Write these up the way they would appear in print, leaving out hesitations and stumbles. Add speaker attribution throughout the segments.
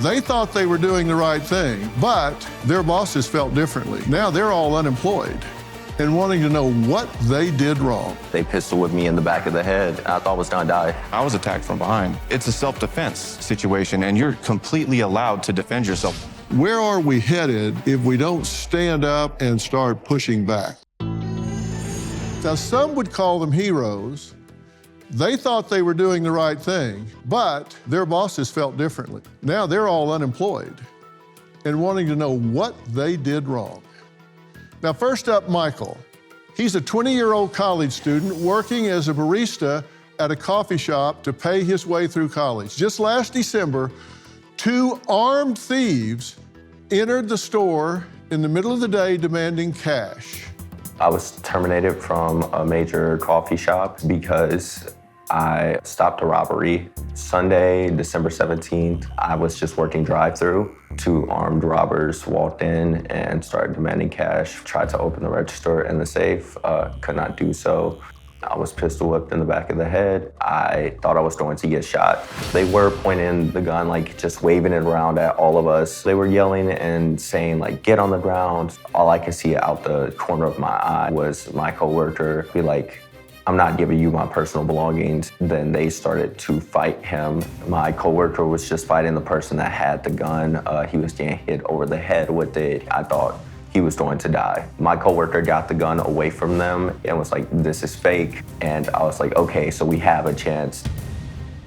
Speaker 1: They thought they were doing the right thing, but their bosses felt differently. Now they're all unemployed and wanting to know what they did wrong.
Speaker 2: They pistol whipped me in the back of the head, and I thought I was gonna die.
Speaker 3: I was attacked from behind. It's a self-defense situation, and you're completely allowed to defend yourself.
Speaker 1: Where are we headed if we don't stand up and start pushing back? Now, some would call them heroes. They thought they were doing the right thing, but their bosses felt differently. Now they're all unemployed and wanting to know what they did wrong. Now, first up, Michael. He's a 20-year-old college student working as a barista at a coffee shop to pay his way through college. Just last December, 2 armed thieves entered the store in the middle of the day demanding cash.
Speaker 2: I was terminated from a major coffee shop because I stopped a robbery. Sunday, December 17th, I was just working drive-through. 2 armed robbers walked in and started demanding cash, tried to open the register and the safe, could not do so. I was pistol whipped in the back of the head. I thought I was going to get shot. They were pointing the gun, like just waving it around at all of us. They were yelling and saying like, get on the ground. All I could see out the corner of my eye was my coworker be like, I'm not giving you my personal belongings. Then they started to fight him. My coworker was just fighting the person that had the gun. He was getting hit over the head with it. I thought he was going to die. My coworker got the gun away from them and was like, this is fake. And I was like, okay, so we have a chance.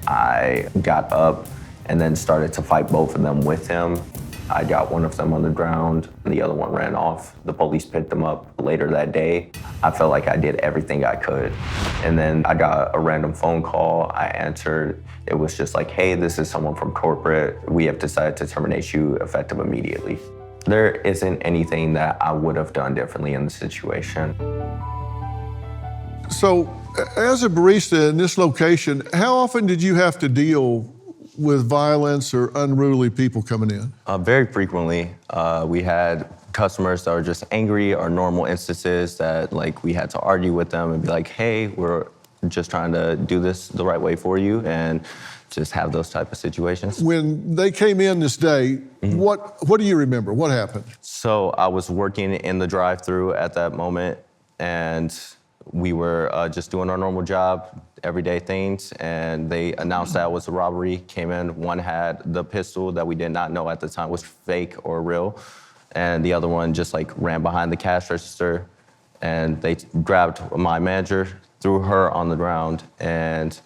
Speaker 2: I got up and then started to fight both of them with him. I got one of them on the ground and the other one ran off. The police picked them up later that day. I felt like I did everything I could. And then I got a random phone call. I answered. It was just like, hey, this is someone from corporate. We have decided to terminate you effective immediately. There isn't anything that I would have done differently in the situation.
Speaker 1: So, as a barista in this location, how often did you have to deal with violence or unruly people coming in?
Speaker 2: Very frequently. We had customers that were just angry, or normal instances that like we had to argue with them and be like, hey, we're just trying to do this the right way for you, and just have those type of situations.
Speaker 1: When they came in this day, what do you remember? What happened?
Speaker 2: So I was working in the drive-thru at that moment, and we were just doing our normal job, everyday things, and they announced that it was a robbery, came in. One had the pistol that we did not know at the time was fake or real, and the other one just like ran behind the cash register, and they grabbed my manager, threw her on the ground, and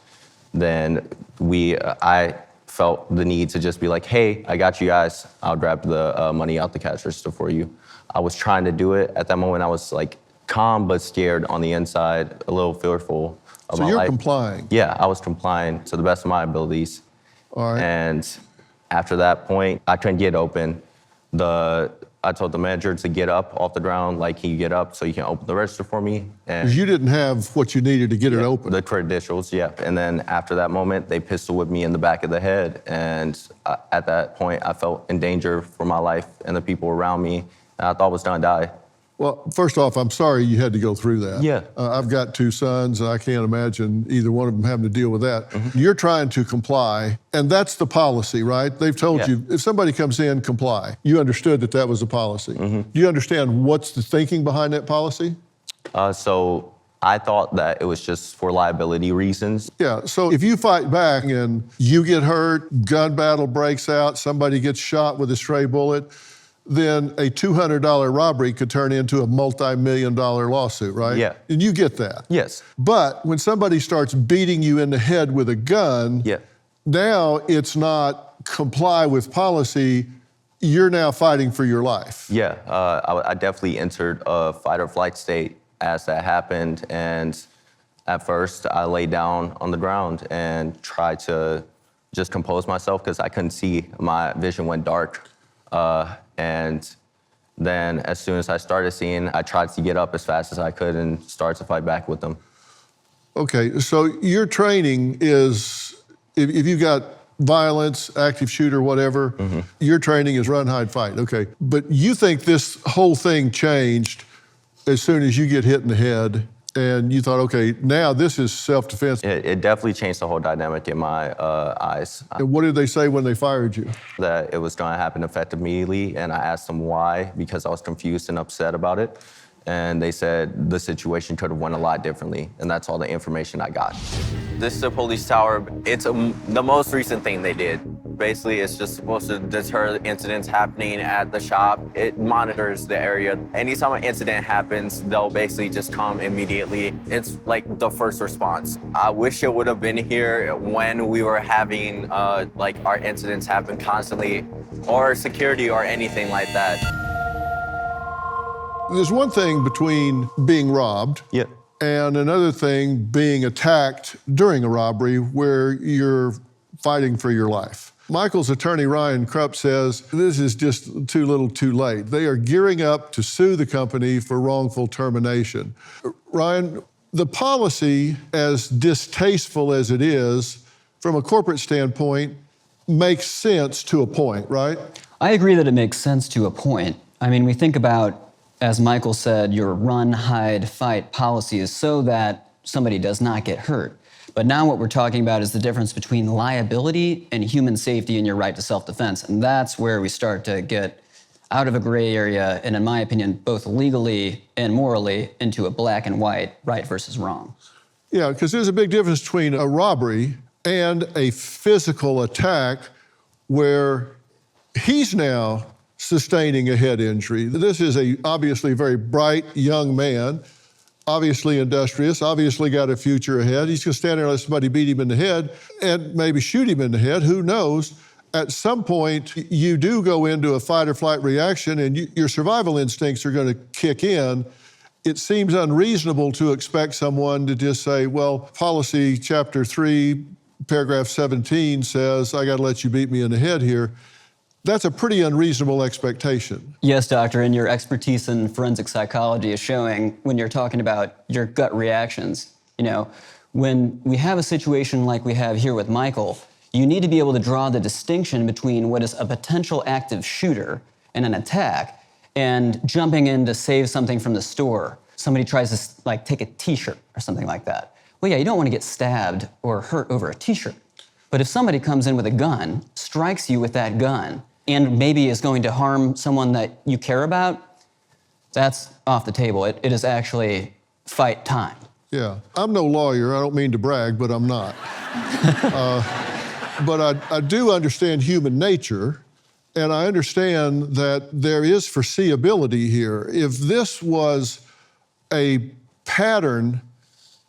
Speaker 2: then I felt the need to just be like, hey, I got you guys. I'll grab the money out the cash register for you. I was trying to do it. At that moment, I was like calm but scared on the inside, a little fearful of my life. So
Speaker 1: you're complying?
Speaker 2: Yeah, I was complying to the best of my abilities.
Speaker 1: All right.
Speaker 2: And after that point, I couldn't get open. I told the manager to get up off the ground, like, can you get up so you can open the register for me?
Speaker 1: Because you didn't have what you needed to get it open.
Speaker 2: The credentials, yeah. And then after that moment, they pistol whipped me in the back of the head. And at that point, I felt in danger for my life and the people around me. And I thought I was gonna die.
Speaker 1: Well, first off, I'm sorry you had to go through that.
Speaker 2: Yeah.
Speaker 1: I've got 2 sons, and I can't imagine either one of them having to deal with that. You're trying to comply, and that's the policy, right? They've told you, if somebody comes in, comply. You understood that that was the policy. Do you understand what's the thinking behind that policy?
Speaker 2: So I thought that it was just for liability reasons.
Speaker 1: Yeah, so if you fight back and you get hurt, gun battle breaks out, somebody gets shot with a stray bullet, then a $200 robbery could turn into a multi-million-dollar lawsuit, right?
Speaker 2: Yeah.
Speaker 1: And you get that.
Speaker 2: Yes.
Speaker 1: But when somebody starts beating you in the head with a gun, now it's not comply with policy, you're now fighting for your life.
Speaker 2: Yeah, I definitely entered a fight or flight state as that happened. And at first, I laid down on the ground and tried to just compose myself because I couldn't see. My vision went dark. And then as soon as I started seeing, I tried to get up as fast as I could and start to fight back with them.
Speaker 1: Okay, so your training is, if you've got violence, active shooter, whatever, your training is run, hide, fight. Okay, but you think this whole thing changed as soon as you get hit in the head and you thought, okay, now this is self-defense.
Speaker 2: It definitely changed the whole dynamic in my eyes.
Speaker 1: And what did they say when they fired you?
Speaker 2: That it was going to happen effective immediately, and I asked them why, because I was confused and upset about it. And they said the situation could have went a lot differently, and that's all the information I got. This is a police tower. It's the most recent thing they did. Basically, it's just supposed to deter incidents happening at the shop. It monitors the area. Anytime an incident happens, they'll basically just come immediately. It's like the first response. I wish it would have been here when we were having like our incidents happen constantly, or security or anything like that.
Speaker 1: There's one thing between being robbed and another thing being attacked during a robbery where you're fighting for your life. Michael's attorney, Ryan Krupp, says this is just too little too late. They are gearing up to sue the company for wrongful termination. Ryan, the policy, as distasteful as it is, from a corporate standpoint, makes sense to a point, right?
Speaker 4: I agree that it makes sense to a point. I mean, we think about, as Michael said, your run, hide, fight policy is so that somebody does not get hurt. But now what we're talking about is the difference between liability and human safety and your right to self-defense. And that's where we start to get out of a gray area, and in my opinion, both legally and morally, into a black and white, right versus wrong.
Speaker 1: Yeah, because there's a big difference between a robbery and a physical attack where he's now sustaining a head injury. This is obviously very bright young man, obviously industrious, obviously got a future ahead. He's gonna stand there and let somebody beat him in the head and maybe shoot him in the head, who knows? At some point, you do go into a fight or flight reaction and your survival instincts are gonna kick in. It seems unreasonable to expect someone to just say, well, policy chapter 3, paragraph 17 says, I gotta let you beat me in the head here. That's a pretty unreasonable expectation.
Speaker 4: Yes, doctor, and your expertise in forensic psychology is showing when you're talking about your gut reactions. You know, when we have a situation like we have here with Michael, you need to be able to draw the distinction between what is a potential active shooter and an attack and jumping in to save something from the store. Somebody tries to like take a t-shirt or something like that. Well, yeah, you don't want to get stabbed or hurt over a t-shirt. But if somebody comes in with a gun, strikes you with that gun, and maybe is going to harm someone that you care about, that's off the table. It is actually fight time.
Speaker 1: Yeah, I'm no lawyer, I don't mean to brag, but I'm not. But I do understand human nature, and I understand that there is foreseeability here. If this was a pattern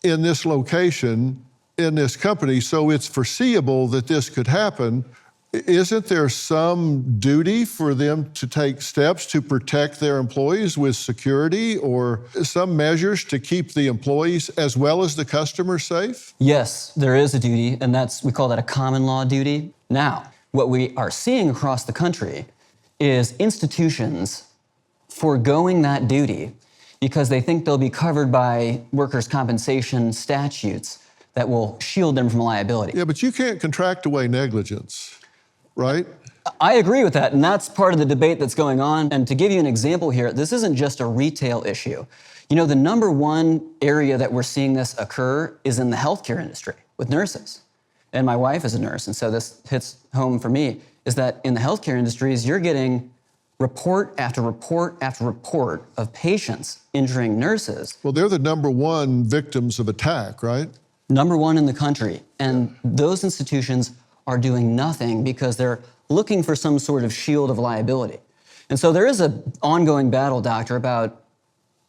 Speaker 1: in this location, in this company, so it's foreseeable that this could happen, isn't there some duty for them to take steps to protect their employees with security or some measures to keep the employees as well as the customers safe?
Speaker 4: Yes, there is a duty, and we call that a common law duty. Now, what we are seeing across the country is institutions foregoing that duty because they think they'll be covered by workers' compensation statutes that will shield them from liability.
Speaker 1: Yeah, but you can't contract away negligence, right?
Speaker 4: I agree with that, and that's part of the debate that's going on. And to give you an example here, this isn't just a retail issue. You know, the number one area that we're seeing this occur is in the healthcare industry with nurses. And my wife is a nurse, and so this hits home for me, is that in the healthcare industries, you're getting report after report after report of patients injuring nurses.
Speaker 1: Well, they're the number one victims of attack, right?
Speaker 4: Number one in the country. And those institutions are doing nothing because they're looking for some sort of shield of liability. And so there is an ongoing battle, doctor, about,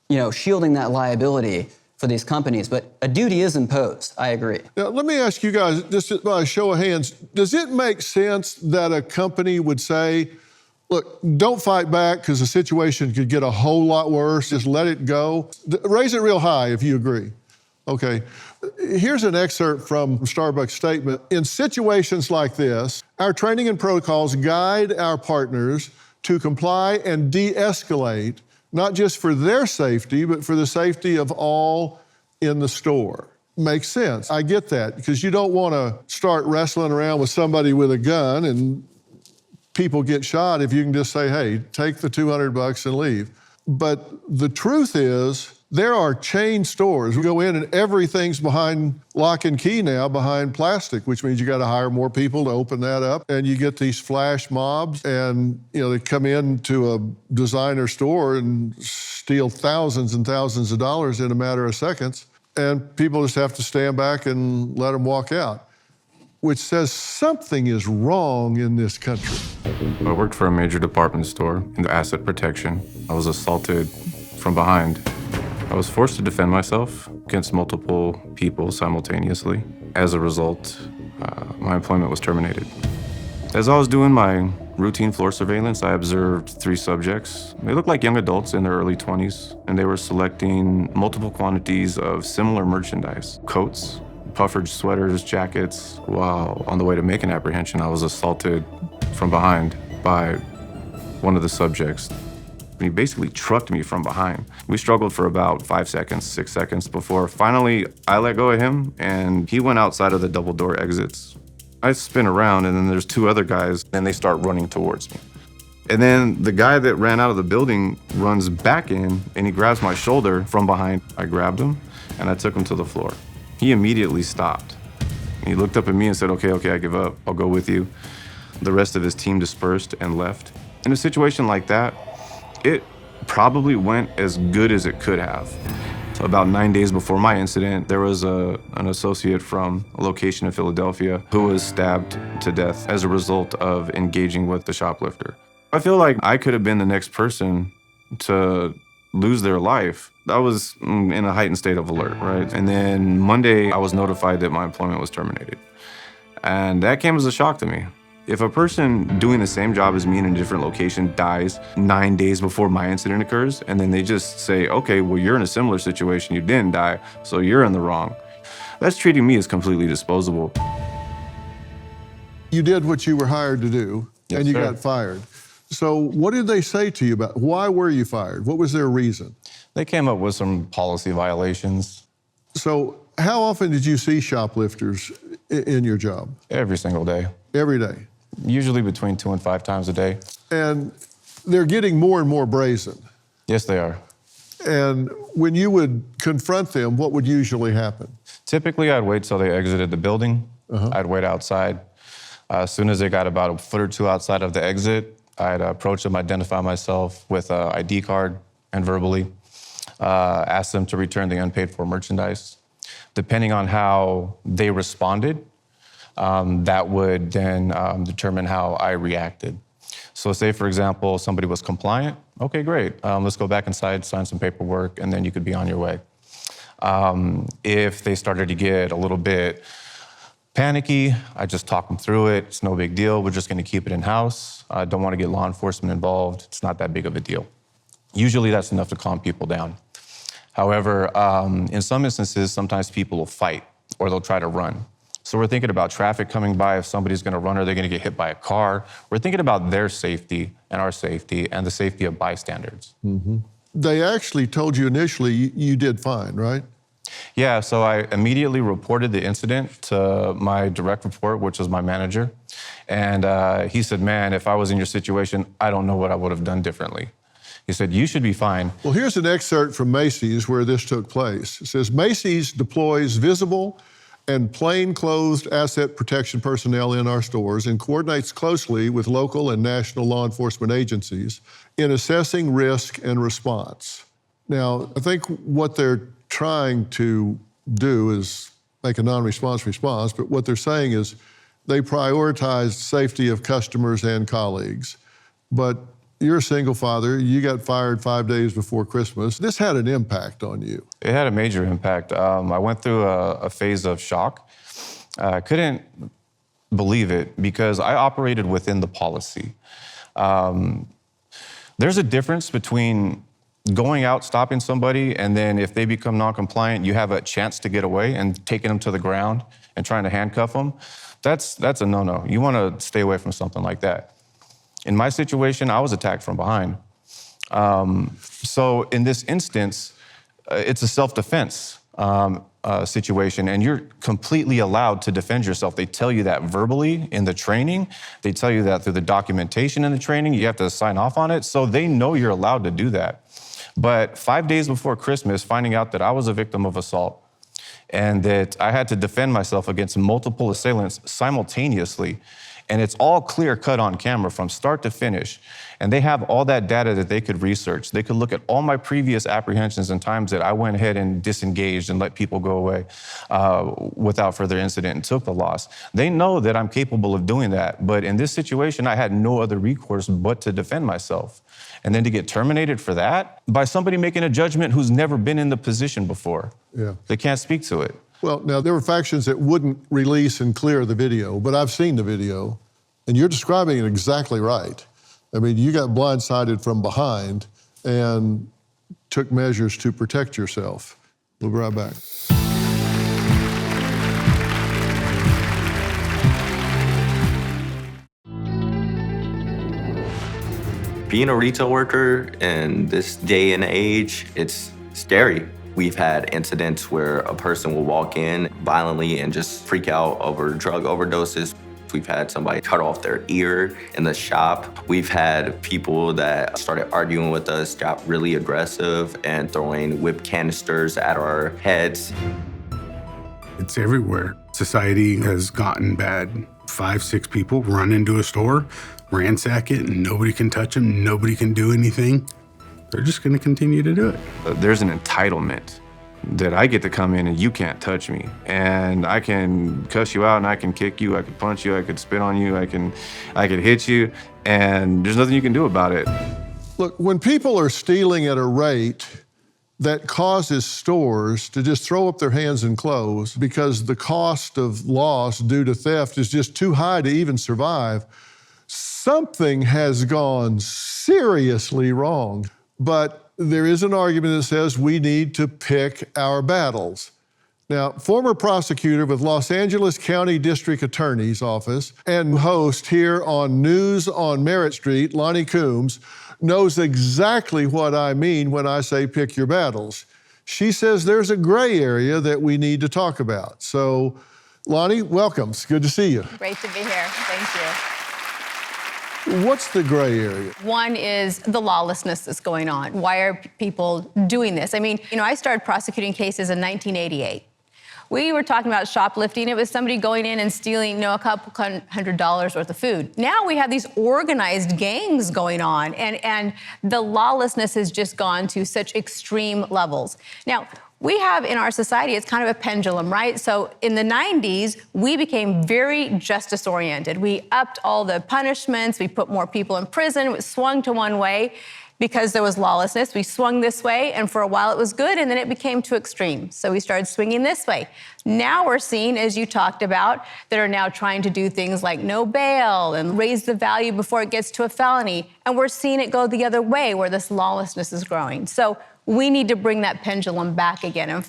Speaker 4: you know, shielding that liability for these companies, but a duty is imposed. I agree.
Speaker 1: Now, let me ask you guys, just by a show of hands, does it make sense that a company would say, look, don't fight back because the situation could get a whole lot worse, just let it go? Raise it real high if you agree. Okay, here's an excerpt from Starbucks' statement. In situations like this, our training and protocols guide our partners to comply and de-escalate, not just for their safety, but for the safety of all in the store. Makes sense, I get that, because you don't want to start wrestling around with somebody with a gun and people get shot if you can just say, hey, take the $200 and leave. But the truth is, There are chain stores. We go in and everything's behind lock and key now, behind plastic, which means you got to hire more people to open that up. And you get these flash mobs and, they come into a designer store and steal thousands and thousands of dollars in a matter of seconds. And people just have to stand back and let them walk out, which says something is wrong in this country.
Speaker 3: I worked for a major department store in asset protection. I was assaulted from behind. I was forced to defend myself against multiple people simultaneously. As a result, my employment was terminated. As I was doing my routine floor surveillance, I observed 3 subjects. They looked like young adults in their early 20s, and they were selecting multiple quantities of similar merchandise, coats, puffered sweaters, jackets. While on the way to make an apprehension, I was assaulted from behind by one of the subjects. He basically trucked me from behind. We struggled for about 5 seconds, 6 seconds before finally I let go of him and he went outside of the double door exits. I spin around and then there's 2 other guys and they start running towards me. And then the guy that ran out of the building runs back in and he grabs my shoulder from behind. I grabbed him and I took him to the floor. He immediately stopped. He looked up at me and said, okay, I give up. I'll go with you. The rest of his team dispersed and left. In a situation like that, it probably went as good as it could have. So about 9 days before my incident, there was an associate from a location in Philadelphia who was stabbed to death as a result of engaging with the shoplifter. I feel like I could have been the next person to lose their life. I was in a heightened state of alert, right? And then Monday, I was notified that my employment was terminated. And that came as a shock to me. If a person doing the same job as me in a different location dies 9 days before my incident occurs, and then they just say, okay, well, you're in a similar situation, you didn't die, so you're in the wrong. That's treating me as completely disposable.
Speaker 1: You did what you were hired to do,
Speaker 3: Yes,
Speaker 1: and you
Speaker 3: sir.
Speaker 1: got fired. So what did they say to you about, why were you fired? What was their reason?
Speaker 3: They came up with some policy violations
Speaker 1: So how often did you see shoplifters in your job?
Speaker 3: every single day,
Speaker 1: Every day.
Speaker 3: usually between 2 and 5 times a day.
Speaker 1: And they're getting more and more brazen.
Speaker 3: Yes, they are.
Speaker 1: And when you would confront them, what would usually happen?
Speaker 3: Typically, I'd wait till they exited the building. I'd wait outside. As soon as they got about a foot or 2 outside of the exit, I'd approach them, identify myself with an ID card and verbally ask them to return the unpaid for merchandise. Depending on how they responded, that would then determine how I reacted. So say, for example, somebody was compliant. Okay, great. Let's go back inside, sign some paperwork, and then you could be on your way. If they started to get a little bit panicky, I just talk them through it. It's no big deal. We're just going to keep it in-house. I don't want to get law enforcement involved. It's not that big of a deal. Usually that's enough to calm people down. However, in some instances, sometimes people will fight or they'll try to run. So we're thinking about traffic coming by. If somebody's going to run or they're going to get hit by a car, we're thinking about their safety and our safety and the safety of bystanders.
Speaker 1: They actually told you initially you did fine, right?
Speaker 3: Yeah, so I immediately reported the incident to my direct report, which was my manager. And he said, man, if I was in your situation, I don't know what I would have done differently. He said, you should be fine.
Speaker 1: Well, here's an excerpt from Macy's where this took place. It says, Macy's deploys visible and plainclothes asset protection personnel in our stores and coordinates closely with local and national law enforcement agencies in assessing risk and response. Now, I think what they're trying to do is make a non-response response, but what they're saying is they prioritize safety of customers and colleagues. But you're a single father, you got fired 5 days before Christmas. This had an impact on you.
Speaker 3: It had a major impact. I went through a phase of shock. I couldn't believe it because I operated within the policy. There's a difference between going out, stopping somebody, and then if they become non-compliant, you have a chance to get away and taking them to the ground and trying to handcuff them. That's a no-no. You want to stay away from something like that. In my situation, I was attacked from behind. So in this instance, it's a self-defense. situation, and you're completely allowed to defend yourself. They tell you that verbally in the training. They tell you that through the documentation in the training. You have to sign off on it. So they know you're allowed to do that. But 5 days before Christmas, finding out that I was a victim of assault and that I had to defend myself against multiple assailants simultaneously, and it's all clear cut on camera from start to finish. And they have all that data that they could research. They could look at all my previous apprehensions and times that I went ahead and disengaged and let people go away without further incident and took the loss. They know that I'm capable of doing that. But in this situation, I had no other recourse but to defend myself. And then to get terminated for that by somebody making a judgment who's never been in the position before.
Speaker 1: Yeah.
Speaker 3: They can't speak to it.
Speaker 1: Well, now, there were factions that wouldn't release and clear the video, but I've seen the video, and you're describing it exactly right. I mean, you got blindsided from behind and took measures to protect yourself. We'll be right back.
Speaker 2: Being a retail worker in this day and age, it's scary. We've had incidents where a person will walk in violently and just freak out over drug overdoses. We've had somebody cut off their ear in the shop. We've had people that started arguing with us, got really aggressive and throwing whip canisters at our heads.
Speaker 5: It's everywhere. Society has gotten bad. 5, 6 people run into a store, ransack it, and nobody can touch them, nobody can do anything. They're just gonna continue to do it.
Speaker 3: There's an entitlement that I get to come in and you can't touch me. And I can cuss you out and I can kick you, I can punch you, I could spit on you, I can hit you, and there's nothing you can do about it.
Speaker 1: Look, when people are stealing at a rate that causes stores to just throw up their hands and close because the cost of loss due to theft is just too high to even survive, something has gone seriously wrong. But there is an argument that says we need to pick our battles. Now, former prosecutor with Los Angeles County District Attorney's Office and host here on News on Merritt Street, Lonnie Coombs, knows exactly what I mean when I say pick your battles. She says there's a gray area that we need to talk about. So, Lonnie, welcome. It's good to see you.
Speaker 6: Great to be here. Thank you.
Speaker 1: What's the gray area?
Speaker 6: One is the lawlessness that's going on. Why are people doing this? I mean, I started prosecuting cases in 1988. We were talking about shoplifting. It was somebody going in and stealing, a couple $100 worth of food. Now we have these organized gangs going on, and the lawlessness has just gone to such extreme levels. Now, we have in our society, it's kind of a pendulum, right? So in the 90s, we became very justice-oriented. We upped all the punishments. We put more people in prison. It swung to one way because there was lawlessness. We swung this way, and for a while it was good, and then it became too extreme. So we started swinging this way. Now we're seeing, as you talked about, that are now trying to do things like no bail and raise the value before it gets to a felony. And we're seeing it go the other way, where this lawlessness is growing. So we need to bring that pendulum back again and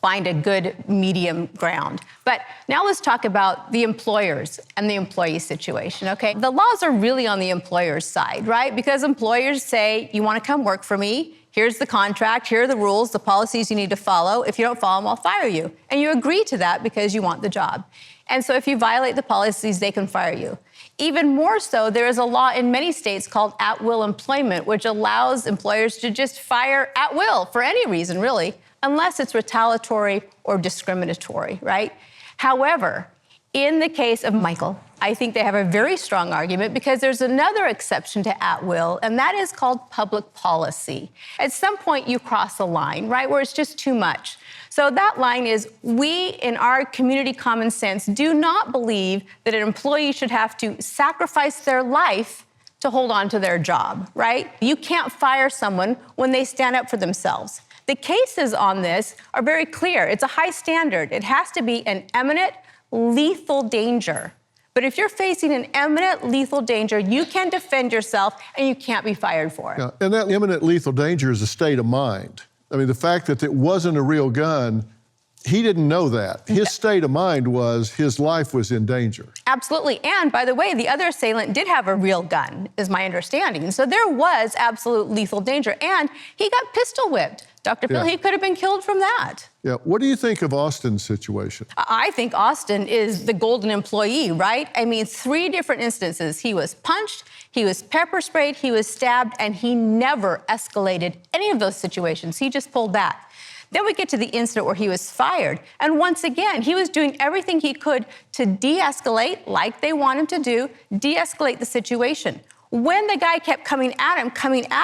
Speaker 6: find a good medium ground. But now let's talk about the employers and the employee situation, okay? The laws are really on the employer's side, right? Because employers say, you want to come work for me, here's the contract, here are the rules, the policies you need to follow. If you don't follow them, I'll fire you. And you agree to that because you want the job. And so if you violate the policies, they can fire you. Even more so, there is a law in many states called at-will employment, which allows employers to just fire at will for any reason, really, unless it's retaliatory or discriminatory, right? However, in the case of Michael, I think they have a very strong argument because there's another exception to at-will, and that is called public policy. At some point, you cross a line, right, where it's just too much. So that line is, we, in our community common sense, do not believe that an employee should have to sacrifice their life to hold on to their job, right? You can't fire someone when they stand up for themselves. The cases on this are very clear. It's a high standard. It has to be an imminent, lethal danger. But if you're facing an imminent lethal danger, you can defend yourself and you can't be fired for it.
Speaker 1: Yeah, and that imminent lethal danger is a state of mind. I mean, the fact that it wasn't a real gun, he didn't know that. His state of mind was his life was in danger.
Speaker 6: Absolutely. And by the way, the other assailant did have a real gun, is my understanding. And so there was absolute lethal danger. And he got pistol whipped. Dr. Phil,
Speaker 1: Yeah.
Speaker 6: he could have been killed from that.
Speaker 1: Yeah. What do you think of Austin's situation?
Speaker 6: I think Austin is the golden employee, right? I mean, 3 different instances. He was punched, he was pepper sprayed, he was stabbed, and he never escalated any of those situations. He just pulled back. Then we get to the incident where he was fired. And once again, he was doing everything he could to de-escalate, like they want him to do, de-escalate the situation. When the guy kept coming at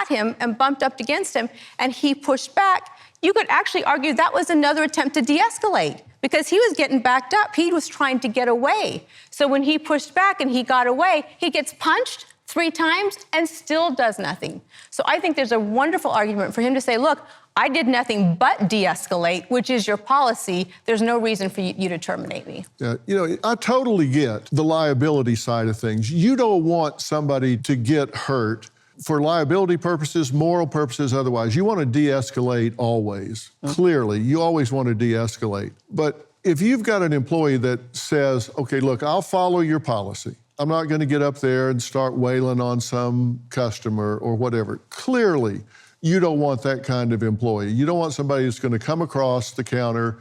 Speaker 6: him, and bumped up against him, and he pushed back, you could actually argue that was another attempt to de-escalate because he was getting backed up. He was trying to get away. So when he pushed back and he got away, he gets punched 3 times and still does nothing. So I think there's a wonderful argument for him to say, look, I did nothing but de-escalate, which is your policy. There's no reason for you to terminate me.
Speaker 1: Yeah, you know, I totally get the liability side of things. You don't want somebody to get hurt for liability purposes, moral purposes, otherwise. You want to de-escalate always. Clearly, you always want to de-escalate. But if you've got an employee that says, okay, look, I'll follow your policy. I'm not going to get up there and start wailing on some customer or whatever. Clearly, you don't want that kind of employee. You don't want somebody who's going to come across the counter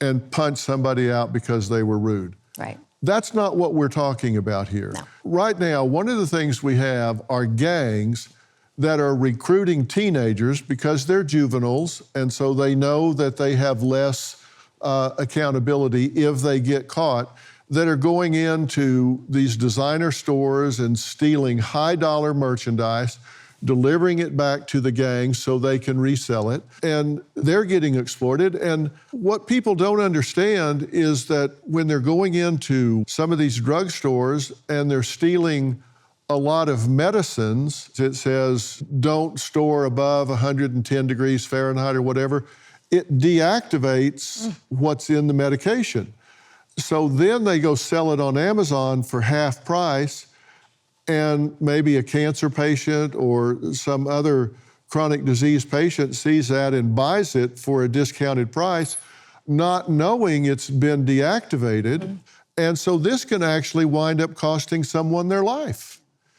Speaker 1: and punch somebody out because they were rude.
Speaker 6: Right.
Speaker 1: That's not what we're talking about here.
Speaker 6: No.
Speaker 1: Right now, one of the things we have are gangs that are recruiting teenagers because they're juveniles, and so they know that they have less accountability if they get caught, that are going into these designer stores and stealing high-dollar merchandise, delivering it back to the gangs so they can resell it, and they're getting exploited. And what people don't understand is that when they're going into some of these drugstores and they're stealing a lot of medicines, it says don't store above 110 degrees Fahrenheit or whatever, it deactivates what's in the medication. So then they go sell it on Amazon for half price, and maybe a cancer patient or some other chronic disease patient sees that and buys it for a discounted price, not knowing it's been deactivated. And so this can actually wind up costing someone their life.